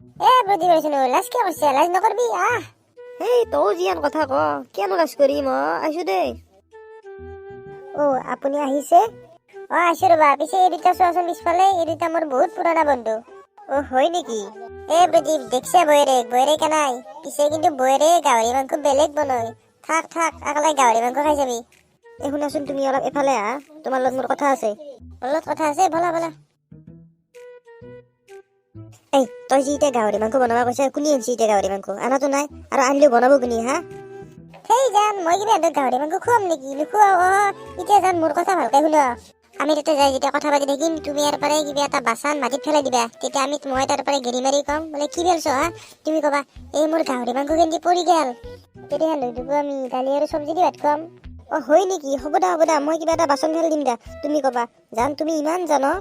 এ প্ৰদীপ আহিছে লাজ কিয় কৰিছে লাজ নকৰবি আহ এই তও জিয়ান কথা ক কিয়নো লাজ কৰিম আহিছো দেই অ আপুনি আহিছে অ আহিছো ৰবা পিছে এই দুটা চোৱাচোন পিছফালে এই দুটা মোৰ বহুত পুৰণা বন্ধু অ হয় নেকি এ প্ৰদীপ দেখছে বৈৰেক নাই পিছে কিন্তু বৈৰে গাহৰি মাংস বেলেগ বনয় থাক আকলাই গাহৰি মাংস খাই যাবি এই শুনাচোন তুমি অলপ এফালে আহা তোমাৰ লগত মোৰ কথা আছে অলপ কথা আছে বলা এই তই যি এতিয়া গাহৰি মাংস বনাব কৈছা কোনে আনিছে এতিয়া গাহৰি মাংস আনাতো নাই আৰু আনিলেও বনাব কোনে হা সেই জান মই কিবা এহঁতক গাহৰি মাংস খুৱাম নেকি নোখোৱাও এতিয়া জান মোৰ কথা ভালকে শুনা আমি তাতে যাই যেতিয়া কথা পাতি থাকিম তুমি ইয়াৰ পৰাই কিবা এটা বাচান মাটিত পেলাই দিবা তেতিয়া মই তাৰ পৰাই গেৰি মাৰি কম বোলে কি পেলছো হা তুমি কবা এই মোৰ গাহৰি মাংস কেন্দি পৰি গেল তেতিয়া লৈ দিব আমি দালি আৰু চব্জি দি ভাত খুৱাম অ হয় নেকি হ'ব দা মই কিবা এটা বাচন ফেল দিম দা তুমি কবা জান তুমি ইমান জানো